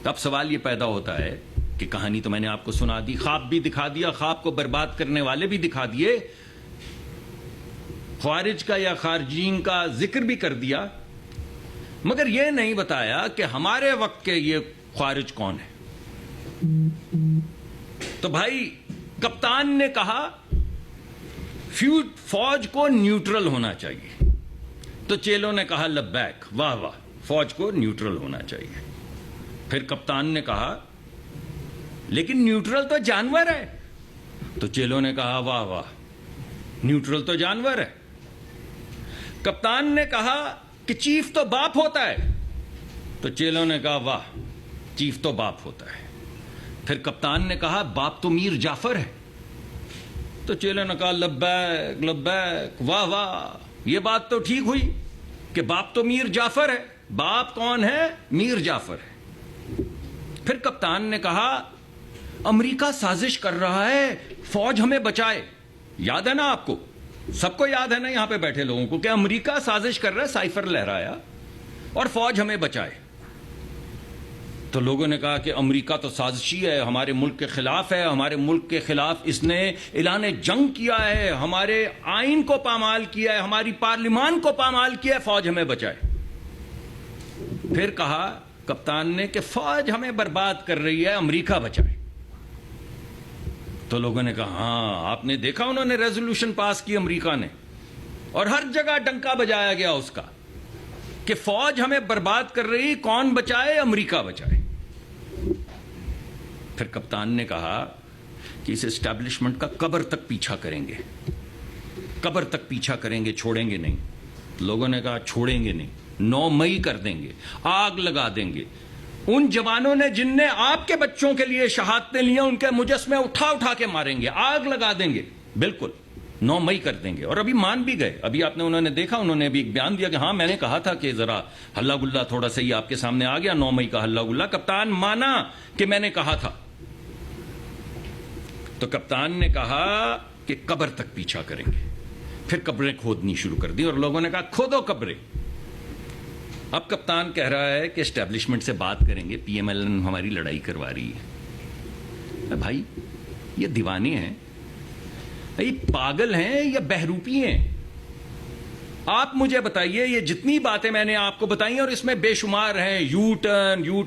اب سوال یہ پیدا ہوتا ہے کہ کہانی تو میں نے آپ کو سنا دی, خواب بھی دکھا دیا, خواب کو برباد کرنے والے بھی دکھا دیے, خوارج کا یا خارجین کا ذکر بھی کر دیا, مگر یہ نہیں بتایا کہ ہمارے وقت کے یہ خوارج کون ہے. تو بھائی کپتان نے کہا فوج کو نیوٹرل ہونا چاہیے, تو چیلوں نے کہا لبیک, واہ واہ, فوج کو نیوٹرل ہونا چاہیے. پھر کپتان نے کہا لیکن نیوٹرل تو جانور ہے, تو چیلوں نے کہا واہ واہ, نیوٹرل تو جانور ہے. کپتان نے کہا کہ چیف تو باپ ہوتا ہے, تو چیلوں نے کہا واہ, چیف تو باپ ہوتا ہے. پھر کپتان نے کہا باپ تو میر جعفر ہے, تو چیلوں نے کہا لبیک لبیک, واہ واہ, یہ بات تو ٹھیک ہوئی کہ باپ تو میر جعفر ہے. باپ کون ہے؟ میر جعفر ہے. پھر کپتان نے کہا امریکہ سازش کر رہا ہے فوج ہمیں بچائے. یاد ہے نا آپ کو, سب کو یاد ہے نا یہاں پہ بیٹھے لوگوں کو, کہ امریکہ سازش کر رہا ہے, سائفر لہرایا, اور فوج ہمیں بچائے. تو لوگوں نے کہا کہ امریکہ تو سازشی ہے, ہمارے ملک کے خلاف ہے, ہمارے ملک کے خلاف اس نے اعلان جنگ کیا ہے, ہمارے آئین کو پامال کیا ہے, ہماری پارلیمان کو پامال کیا ہے, فوج ہمیں بچائے. پھر کہا کپتان نے کہ فوج ہمیں برباد کر رہی ہے, امریکہ بچائے. تو لوگوں نے کہا ہاں, آپ نے دیکھا انہوں نے ریزولوشن پاس کی امریکہ نے, اور ہر جگہ ڈنکا بجایا گیا اس کا کہ فوج ہمیں برباد کر رہی, کون بچائے؟ امریکہ بچائے. پھر کپتان نے کہا کہ اس اسٹیبلشمنٹ کا قبر تک پیچھا کریں گے, قبر تک پیچھا کریں گے, چھوڑیں گے نہیں. لوگوں نے کہا چھوڑیں گے نہیں, 9 مئی کر دیں گے, آگ لگا دیں گے. ان جوانوں نے جن نے آپ کے بچوں کے لیے شہادتیں لی ہیں, ان کے مجسمے اٹھا اٹھا کے ماریں گے, آگ لگا دیں گے. بالکل 9 مئی کر دیں گے. اور ابھی مان بھی گئے. ابھی آپ نے, انہوں نے دیکھا, انہوں نے ابھی ایک بیان دیا کہ ہاں میں نے کہا تھا کہ ذرا ہلا گلا تھوڑا سا ہی آپ کے سامنے آ گیا, 9 مئی کا ہلا گلا. کپتان مانا کہ میں نے کہا تھا. تو کپتان نے کہا کہ قبر تک پیچھا کریں گے. پھر قبریں کھودنی شروع کر دی, اور لوگوں نے کہا کھودو قبریں. اب کپتان کہہ رہا ہے کہ اسٹیبلشمنٹ سے بات کریں گے, پی ایم ایل این ہماری لڑائی کروا رہی ہے. بھائی یہ دیوانے ہیں, یہ پاگل ہیں یا بہروپی ہیں؟ آپ مجھے بتائیے, یہ جتنی باتیں میں نے آپ کو بتائی, اور اس میں بے شمار ہیں. یو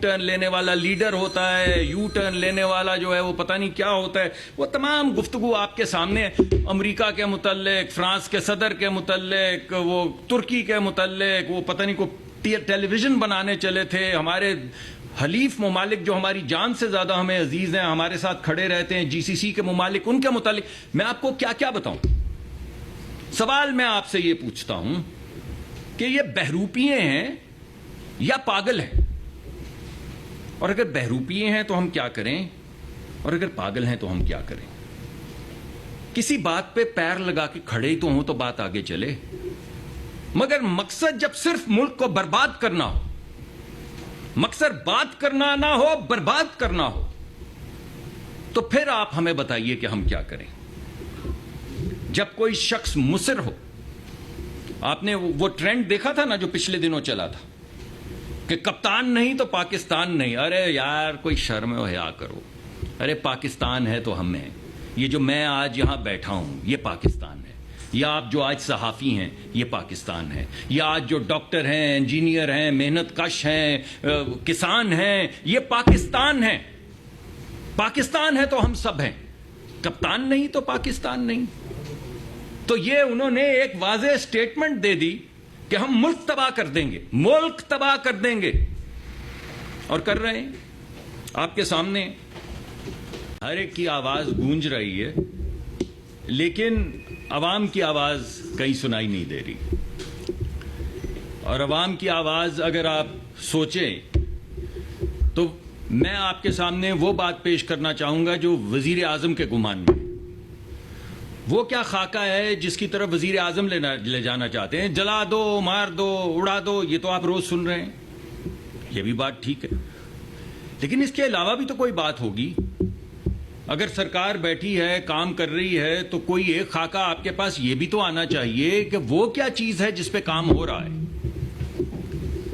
ٹرن لینے والا لیڈر ہوتا ہے, یو ٹرن لینے والا جو ہے وہ پتہ نہیں کیا ہوتا ہے. وہ تمام گفتگو آپ کے سامنے ہے, امریکہ کے متعلق, فرانس کے صدر کے متعلق, وہ ترکی کے متعلق, وہ پتہ نہیں کو ٹیلی ویژن بنانے چلے تھے. ہمارے حلیف ممالک جو ہماری جان سے زیادہ ہمیں عزیز ہیں, ہمارے ساتھ کھڑے رہتے ہیں, جی سی سی کے ممالک, ان کے متعلق میں آپ کو کیا کیا بتاؤں. سوال میں آپ سے یہ پوچھتا ہوں کہ یہ بہروپیے ہیں یا پاگل ہیں؟ اور اگر بہروپیے ہیں تو ہم کیا کریں, اور اگر پاگل ہیں تو ہم کیا کریں؟ کسی بات پہ پیر لگا کے کھڑے ہی تو ہوں تو بات آگے چلے. مگر مقصد جب صرف ملک کو برباد کرنا ہو, مقصد بات کرنا نہ ہو, برباد کرنا ہو, تو پھر آپ ہمیں بتائیے کہ ہم کیا کریں. جب کوئی شخص مصر ہو, آپ نے وہ ٹرینڈ دیکھا تھا نا جو پچھلے دنوں چلا تھا کہ کپتان نہیں تو پاکستان نہیں. ارے یار کوئی شرم و حیا کرو. ارے پاکستان ہے تو ہم ہیں. یہ جو میں آج یہاں بیٹھا ہوں یہ پاکستان ہے. یا آپ جو آج صحافی ہیں یہ پاکستان ہے. یا آج جو ڈاکٹر ہیں, انجینئر ہیں, محنت کش ہیں, کسان ہیں, یہ پاکستان ہے. پاکستان ہے تو ہم سب ہیں. کپتان نہیں تو پاکستان نہیں. تو یہ انہوں نے ایک واضح سٹیٹمنٹ دے دی کہ ہم ملک تباہ کر دیں گے, ملک تباہ کر دیں گے. اور کر رہے ہیں آپ کے سامنے. ہر ایک کی آواز گونج رہی ہے, لیکن عوام کی آواز کہیں سنائی نہیں دے رہی. اور عوام کی آواز اگر آپ سوچیں تو میں آپ کے سامنے وہ بات پیش کرنا چاہوں گا جو وزیر اعظم کے گمان میں. وہ کیا خاکہ ہے جس کی طرف وزیر اعظم لے جانا چاہتے ہیں؟ جلا دو, مار دو, اڑا دو, یہ تو آپ روز سن رہے ہیں. یہ بھی بات ٹھیک ہے, لیکن اس کے علاوہ بھی تو کوئی بات ہوگی. اگر سرکار بیٹھی ہے, کام کر رہی ہے, تو کوئی ایک خاکہ آپ کے پاس یہ بھی تو آنا چاہیے کہ وہ کیا چیز ہے جس پہ کام ہو رہا ہے.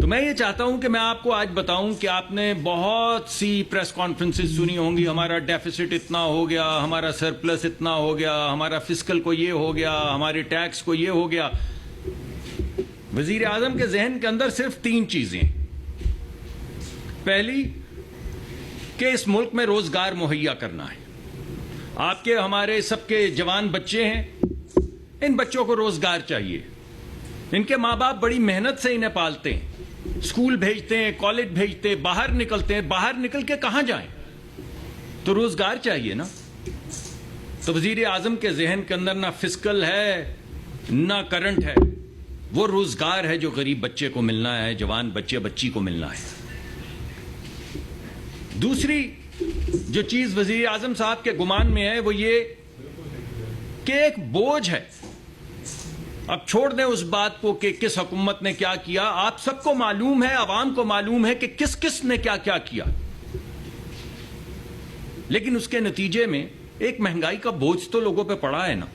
تو میں یہ چاہتا ہوں کہ میں آپ کو آج بتاؤں کہ آپ نے بہت سی پریس کانفرنسز سنی ہوں گی، ہمارا ڈیفیسٹ اتنا ہو گیا، ہمارا سرپلس اتنا ہو گیا، ہمارا فسکل کو یہ ہو گیا، ہمارے ٹیکس کو یہ ہو گیا. وزیر اعظم کے ذہن کے اندر صرف 3 چیزیں. پہلی کہ اس ملک میں روزگار مہیا کرنا ہے. آپ کے ہمارے سب کے جوان بچے ہیں، ان بچوں کو روزگار چاہیے. ان کے ماں باپ بڑی محنت سے انہیں پالتے ہیں، اسکول بھیجتے ہیں، کالج بھیجتے ہیں، باہر نکلتے ہیں. باہر نکل کے کہاں جائیں؟ تو روزگار چاہیے نا. تو وزیر اعظم کے ذہن کے اندر نہ فسکل ہے نہ کرنٹ ہے، وہ روزگار ہے جو غریب بچے کو ملنا ہے، جوان بچے بچی کو ملنا ہے. دوسری جو چیز وزیر اعظم صاحب کے گمان میں ہے وہ یہ کہ ایک بوجھ ہے. اب چھوڑ دیں اس بات کو کہ کس حکومت نے کیا کیا، آپ سب کو معلوم ہے، عوام کو معلوم ہے کہ کس کس نے کیا کیا کیا. لیکن اس کے نتیجے میں ایک مہنگائی کا بوجھ تو لوگوں پہ پڑا ہے نا.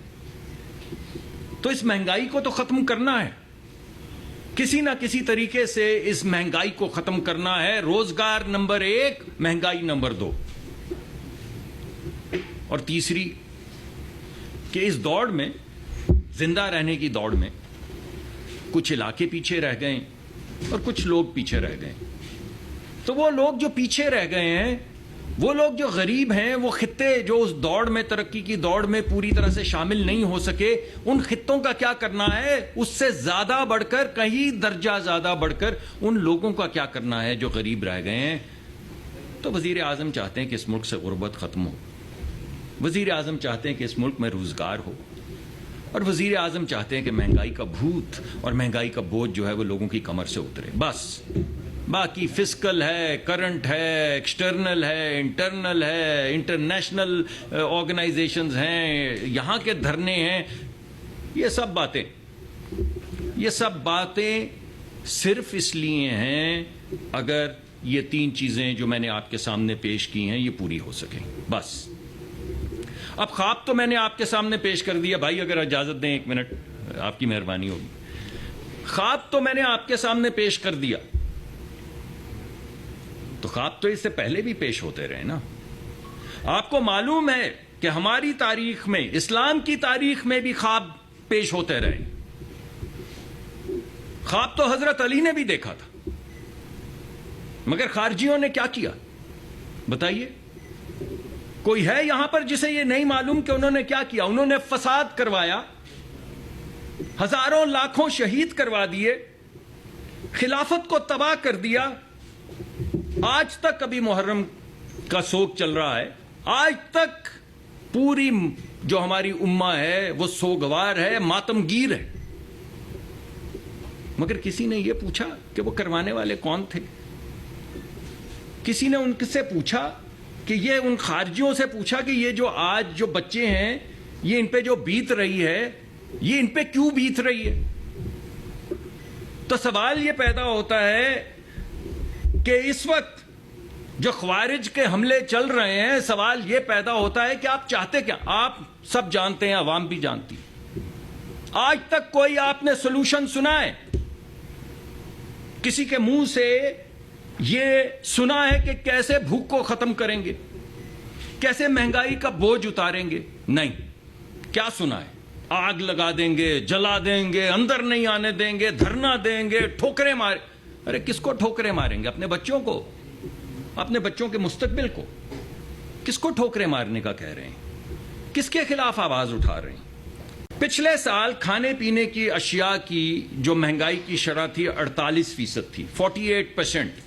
تو اس مہنگائی کو تو ختم کرنا ہے، کسی نہ کسی طریقے سے اس مہنگائی کو ختم کرنا ہے. روزگار نمبر 1، مہنگائی نمبر 2. اور تیسری کہ اس دوڑ میں، زندہ رہنے کی دوڑ میں، کچھ علاقے پیچھے رہ گئے اور کچھ لوگ پیچھے رہ گئے. تو وہ لوگ جو پیچھے رہ گئے ہیں، وہ لوگ جو غریب ہیں، وہ خطے جو اس دوڑ میں، ترقی کی دوڑ میں پوری طرح سے شامل نہیں ہو سکے، ان خطوں کا کیا کرنا ہے؟ اس سے زیادہ بڑھ کر، کہیں درجہ زیادہ بڑھ کر ان لوگوں کا کیا کرنا ہے جو غریب رہ گئے ہیں. تو وزیر اعظم چاہتے ہیں کہ اس ملک سے غربت ختم ہو. وزیر اعظم چاہتے ہیں کہ اس ملک میں روزگار ہو. اور وزیر اعظم چاہتے ہیں کہ مہنگائی کا بھوت اور مہنگائی کا بوجھ جو ہے وہ لوگوں کی کمر سے اترے. بس باقی فسکل ہے، کرنٹ ہے، ایکسٹرنل ہے، انٹرنل ہے، انٹرنیشنل آرگنائزیشنز ہیں، یہاں کے دھرنے ہیں، یہ سب باتیں صرف اس لیے ہیں اگر یہ 3 چیزیں جو میں نے آپ کے سامنے پیش کی ہیں یہ پوری ہو سکیں. بس اب خواب تو میں نے آپ کے سامنے پیش کر دیا. بھائی اگر اجازت دیں 1 منٹ، آپ کی مہربانی ہوگی. خواب تو میں نے آپ کے سامنے پیش کر دیا، تو خواب تو اس سے پہلے بھی پیش ہوتے رہے نا. آپ کو معلوم ہے کہ ہماری تاریخ میں، اسلام کی تاریخ میں بھی خواب پیش ہوتے رہے. خواب تو حضرت علی نے بھی دیکھا تھا، مگر خارجیوں نے کیا کیا بتائیے؟ کوئی ہے یہاں پر جسے یہ نہیں معلوم کہ انہوں نے کیا کیا؟ انہوں نے فساد کروایا، ہزاروں لاکھوں شہید کروا دیے، خلافت کو تباہ کر دیا. آج تک ابھی محرم کا سوگ چل رہا ہے، آج تک پوری جو ہماری امہ ہے وہ سوگوار ہے، ماتمگیر ہے. مگر کسی نے یہ پوچھا کہ وہ کروانے والے کون تھے؟ کسی نے ان سے پوچھا کہ یہ ان خارجیوں سے پوچھا کہ یہ جو آج جو بچے ہیں، یہ ان پہ جو بیت رہی ہے، یہ ان پہ کیوں بیت رہی ہے؟ تو سوال یہ پیدا ہوتا ہے کہ اس وقت جو خوارج کے حملے چل رہے ہیں، سوال یہ پیدا ہوتا ہے کہ آپ چاہتے کیا؟ آپ سب جانتے ہیں، عوام بھی جانتی. آج تک کوئی آپ نے سولوشن سنا ہے؟ کسی کے منہ سے یہ سنا ہے کہ کیسے بھوک کو ختم کریں گے، کیسے مہنگائی کا بوجھ اتاریں گے؟ نہیں. کیا سنا ہے؟ آگ لگا دیں گے، جلا دیں گے، اندر نہیں آنے دیں گے، دھرنا دیں گے، ٹھوکریں ماریں. ارے کس کو ٹھوکریں ماریں گے؟ اپنے بچوں کو، اپنے بچوں کے مستقبل کو. کس کو ٹھوکریں مارنے کا کہہ رہے ہیں؟ کس کے خلاف آواز اٹھا رہے ہیں؟ پچھلے سال کھانے پینے کی اشیاء کی جو مہنگائی کی شرح تھی 48% تھی، 48%.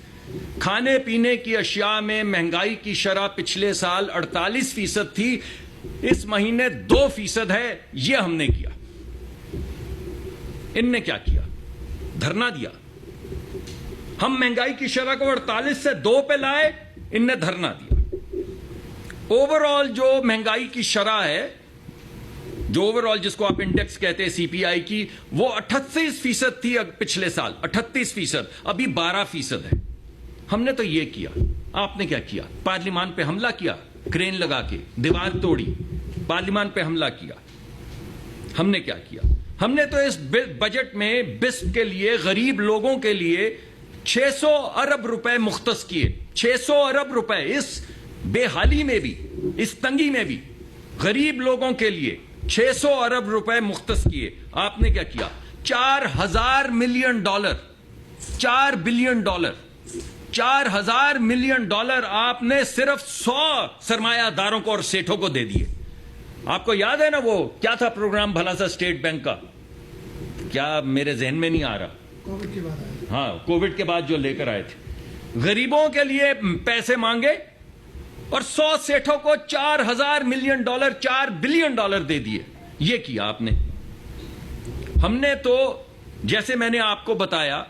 کھانے پینے کی اشیاء میں مہنگائی کی شرح پچھلے سال 48% تھی. اس مہینے 2% ہے. یہ ہم نے کیا. ان نے کیا کیا؟ دھرنا دیا. ہم مہنگائی کی شرح کو 48 سے 2 پہ لائے، ان نے دھرنا دیا. اوور آل جو مہنگائی کی شرح ہے، جو اوور آل جس کو آپ انڈیکس کہتے ہیں CPI کی، وہ 38% تھی پچھلے سال. 38%. ابھی 12% ہے. ہم نے تو یہ کیا. آپ نے کیا کیا؟ پارلیمان پہ حملہ کیا، کرین لگا کے دیوار توڑی، پارلیمان پہ حملہ کیا. ہم نے کیا کیا؟ ہم نے تو اس بجٹ میں بسپ کے لیے، غریب لوگوں کے لیے 600 ارب روپے مختص کیے, 600 ارب روپے اس بے حالی میں بھی, اس تنگی میں بھی غریب لوگوں کے لیے 600 ارب روپے مختص کیے. آپ نے کیا کیا؟ 4,000 million dollar, 4 billion dollar, 4,000 million dollar آپ نے صرف 100 سرمایہ داروں کو اور سیٹھوں کو دے دیے. آپ کو یاد ہے نا وہ کیا تھا پروگرام بھلا سا اسٹیٹ بینک کا, کیا میرے ذہن میں نہیں آ رہا, کووڈ کے بعد ہاں کووڈ کے بعد جو لے کر آئے تھے, غریبوں کے لیے پیسے مانگے اور 100 سیٹھوں کو 4,000 ملین ڈالر, 4 بلین ڈالر دے دیے. یہ کیا آپ نے. ہم نے تو جیسے میں نے آپ کو بتایا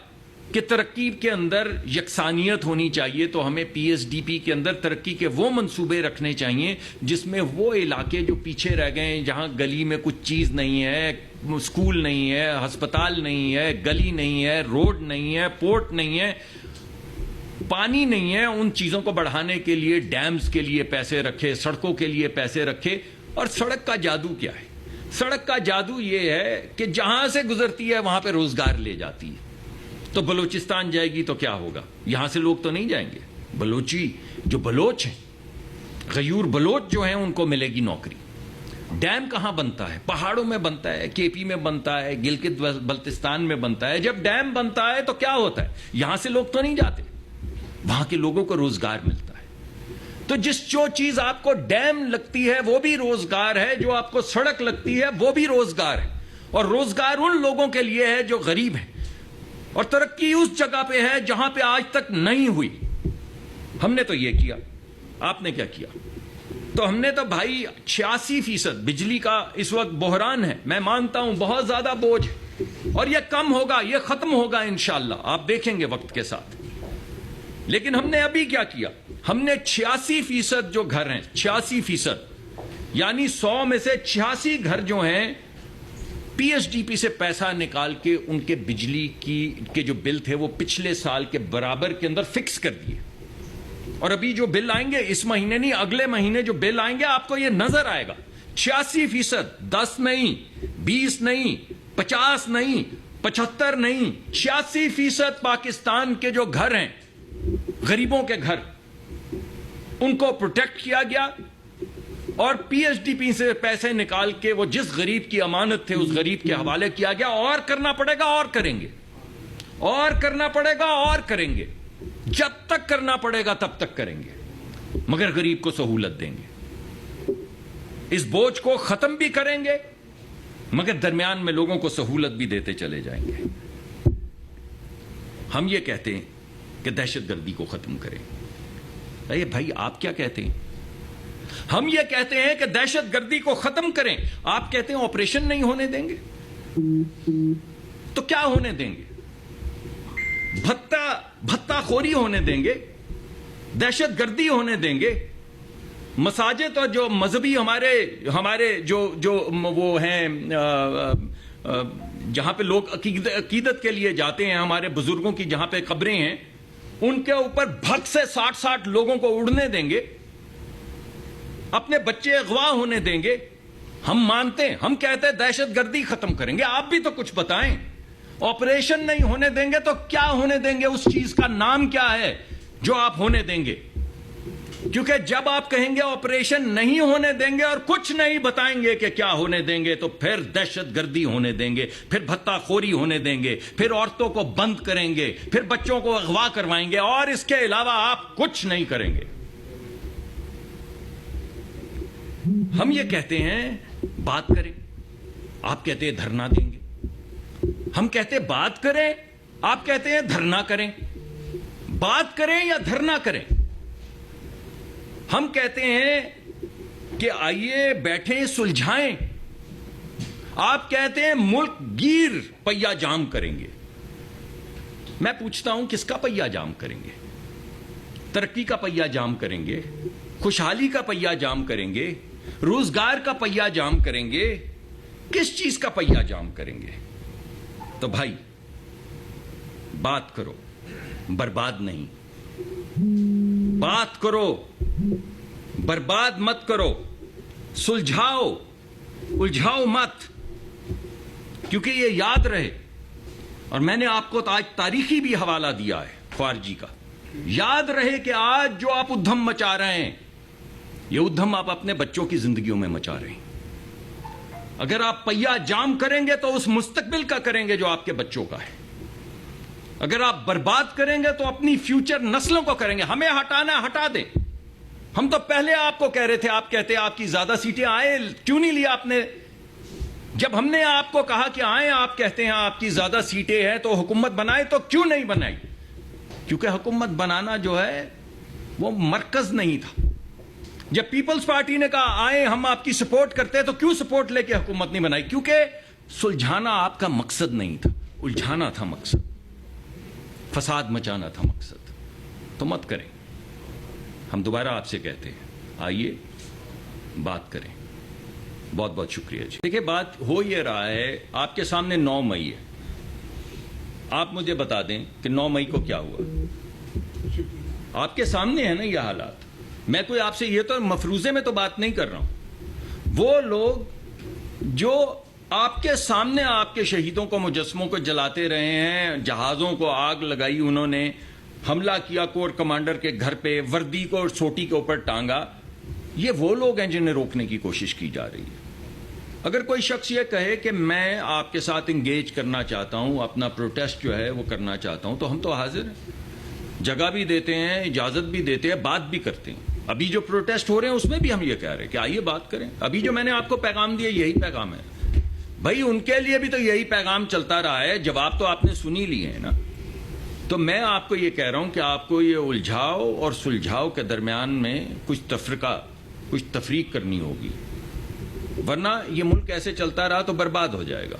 کہ ترقی کے اندر یکسانیت ہونی چاہیے, تو ہمیں پی ایس ڈی پی کے اندر ترقی کے وہ منصوبے رکھنے چاہیے جس میں وہ علاقے جو پیچھے رہ گئے ہیں, جہاں گلی میں کچھ چیز نہیں ہے, اسکول نہیں ہے, ہسپتال نہیں ہے, گلی نہیں ہے, روڈ نہیں ہے, پورٹ نہیں ہے, پانی نہیں ہے, ان چیزوں کو بڑھانے کے لیے ڈیمز کے لیے پیسے رکھے, سڑکوں کے لیے پیسے رکھے. اور سڑک کا جادو کیا ہے؟ سڑک کا جادو یہ ہے کہ جہاں سے گزرتی ہے وہاں پہ روزگار لے جاتی ہے. تو بلوچستان جائے گی تو کیا ہوگا؟ یہاں سے لوگ تو نہیں جائیں گے. بلوچی جو بلوچ ہیں, غیور بلوچ جو ہیں, ان کو ملے گی نوکری. ڈیم کہاں بنتا ہے؟ پہاڑوں میں بنتا ہے, کے پی میں بنتا ہے, گلگت بلتستان میں بنتا ہے. جب ڈیم بنتا ہے تو کیا ہوتا ہے؟ یہاں سے لوگ تو نہیں جاتے, وہاں کے لوگوں کو روزگار ملتا ہے. تو جو چیز آپ کو ڈیم لگتی ہے وہ بھی روزگار ہے, جو آپ کو سڑک لگتی ہے وہ بھی روزگار ہے. اور روزگار ان لوگوں کے لیے ہے جو غریب ہیں, اور ترقی اس جگہ پہ ہے جہاں پہ آج تک نہیں ہوئی. ہم نے تو یہ کیا. آپ نے کیا کیا؟ تو ہم نے تو بھائی 86% بجلی کا اس وقت بحران ہے, میں مانتا ہوں بہت زیادہ بوجھ ہے, اور یہ کم ہوگا, یہ ختم ہوگا انشاءاللہ, آپ دیکھیں گے وقت کے ساتھ. لیکن ہم نے ابھی کیا کیا؟ ہم نے 86% جو گھر ہیں, 86% یعنی 100 میں سے 86 گھر جو ہیں, پی ایس ڈی پی سے پیسہ نکال کے ان کے بجلی کے جو بل تھے وہ پچھلے سال کے برابر کے اندر فکس کر دیے. اور ابھی جو بل آئیں گے, اس مہینے نہیں اگلے مہینے جو بل آئیں گے, آپ کو یہ نظر آئے گا 86%, 10 نہیں, 20 نہیں, 50 نہیں, 75 نہیں, 86% پاکستان کے جو گھر ہیں, غریبوں کے گھر, ان کو پروٹیکٹ کیا گیا. اور پی ایس ڈی پی سے پیسے نکال کے وہ جس غریب کی امانت تھے اس غریب کے حوالے کیا گیا. اور کرنا پڑے گا اور کریں گے, اور کرنا پڑے گا اور کریں گے, جب تک کرنا پڑے گا تب تک کریں گے, مگر غریب کو سہولت دیں گے. اس بوجھ کو ختم بھی کریں گے, مگر درمیان میں لوگوں کو سہولت بھی دیتے چلے جائیں گے. ہم یہ کہتے ہیں کہ دہشت گردی کو ختم کریں. ارے بھائی آپ کیا کہتے ہیں؟ ہم یہ کہتے ہیں کہ دہشت گردی کو ختم کریں, آپ کہتے ہیں آپریشن نہیں ہونے دیں گے. تو کیا ہونے دیں گے؟ بھتہ خوری ہونے دیں گے, دہشت گردی ہونے دیں گے. مساجد اور جو مذہبی ہمارے جو وہ ہیں جہاں پہ لوگ عقیدت کے لیے جاتے ہیں, ہمارے بزرگوں کی جہاں پہ قبریں ہیں, ان کے اوپر بھگ سے 60 لوگوں کو اڑنے دیں گے, اپنے بچے اغوا ہونے دیں گے. ہم مانتے ہیں, ہم کہتے ہیں دہشت گردی ختم کریں گے. آپ بھی تو کچھ بتائیں. آپریشن نہیں ہونے دیں گے تو کیا ہونے دیں گے؟ اس چیز کا نام کیا ہے جو آپ ہونے دیں گے؟ کیونکہ جب آپ کہیں گے آپریشن نہیں ہونے دیں گے اور کچھ نہیں بتائیں گے کہ کیا ہونے دیں گے, تو پھر دہشت گردی ہونے دیں گے, پھر بھتہ خوری ہونے دیں گے, پھر عورتوں کو بند کریں گے, پھر بچوں کو اغوا کروائیں گے, اور اس کے علاوہ آپ کچھ نہیں کریں گے. ہم یہ کہتے ہیں بات کریں, آپ کہتے ہیں دھرنا دیں گے. ہم کہتے ہیں بات کریں, آپ کہتے ہیں دھرنا کریں. بات کریں یا دھرنا کریں؟ ہم کہتے ہیں کہ آئیے بیٹھیں سلجھائیں, آپ کہتے ہیں ملک گیر پہیا جام کریں گے. میں پوچھتا ہوں کس کا پہیا جام کریں گے؟ ترقی کا پہیا جام کریں گے, خوشحالی کا پہیا جام کریں گے, روزگار کا پہیا جام کریں گے, کس چیز کا پہیا جام کریں گے؟ تو بھائی بات کرو, برباد نہیں. بات کرو, برباد مت کرو. سلجھاؤ, الجھاؤ مت. کیونکہ یہ یاد رہے, اور میں نے آپ کو آج تاریخی بھی حوالہ دیا ہے, خارجی کا. یاد رہے کہ آج جو آپ ادھم مچا رہے ہیں یہ ادھم آپ اپنے بچوں کی زندگیوں میں مچا رہے ہیں. اگر آپ پہیا جام کریں گے تو اس مستقبل کا کریں گے جو آپ کے بچوں کا ہے. اگر آپ برباد کریں گے تو اپنی فیوچر نسلوں کو کریں گے. ہمیں ہٹانا ہے ہٹا دیں. ہم تو پہلے آپ کو کہہ رہے تھے, آپ کہتے آپ کی زیادہ سیٹیں آئے, کیوں نہیں لیا آپ نے؟ جب ہم نے آپ کو کہا کہ آئیں, آپ کہتے ہیں آپ کی زیادہ سیٹیں ہیں تو حکومت بنائے, تو کیوں نہیں بنائی؟ کیونکہ حکومت بنانا جو ہے وہ مرکز نہیں تھا. جب پیپلز پارٹی نے کہا آئیں ہم آپ کی سپورٹ کرتے ہیں, تو کیوں سپورٹ لے کے حکومت نہیں بنائی؟ کیونکہ سلجھانا آپ کا مقصد نہیں تھا, الجھانا تھا مقصد, فساد مچانا تھا مقصد. تو مت کریں. ہم دوبارہ آپ سے کہتے ہیں آئیے بات کریں. بہت بہت شکریہ جی. دیکھیں بات ہو یہ رہا ہے, آپ کے سامنے 9 مئی ہے. آپ مجھے بتا دیں کہ 9 مئی کو کیا ہوا. آپ کے سامنے ہے نا یہ حالات. میں کوئی آپ سے یہ تو مفروضے میں تو بات نہیں کر رہا ہوں. وہ لوگ جو آپ کے سامنے آپ کے شہیدوں کو, مجسموں کو جلاتے رہے ہیں, جہازوں کو آگ لگائی, انہوں نے حملہ کیا کور کمانڈر کے گھر پہ, وردی کو سوٹی کے اوپر ٹانگا, یہ وہ لوگ ہیں جنہیں روکنے کی کوشش کی جا رہی ہے. اگر کوئی شخص یہ کہے کہ میں آپ کے ساتھ انگیج کرنا چاہتا ہوں, اپنا پروٹیسٹ جو ہے وہ کرنا چاہتا ہوں, تو ہم تو حاضر ہیں. جگہ بھی دیتے ہیں, اجازت بھی دیتے ہیں, بات بھی کرتے ہیں. ابھی جو پروٹیسٹ ہو رہے ہیں اس میں بھی ہم یہ کہہ رہے ہیں کہ آئیے بات کریں. ابھی جو میں نے آپ کو پیغام دیا یہی پیغام ہے بھائی. ان کے لیے بھی تو یہی پیغام چلتا رہا ہے. جواب تو آپ نے سنی لیے ہیں نا. تو میں آپ کو یہ کہہ رہا ہوں کہ آپ کو یہ الجھاؤ اور سلجھاؤ کے درمیان میں کچھ تفرقہ, کچھ تفریق کرنی ہوگی, ورنہ یہ ملک ایسے چلتا رہا تو برباد ہو جائے گا.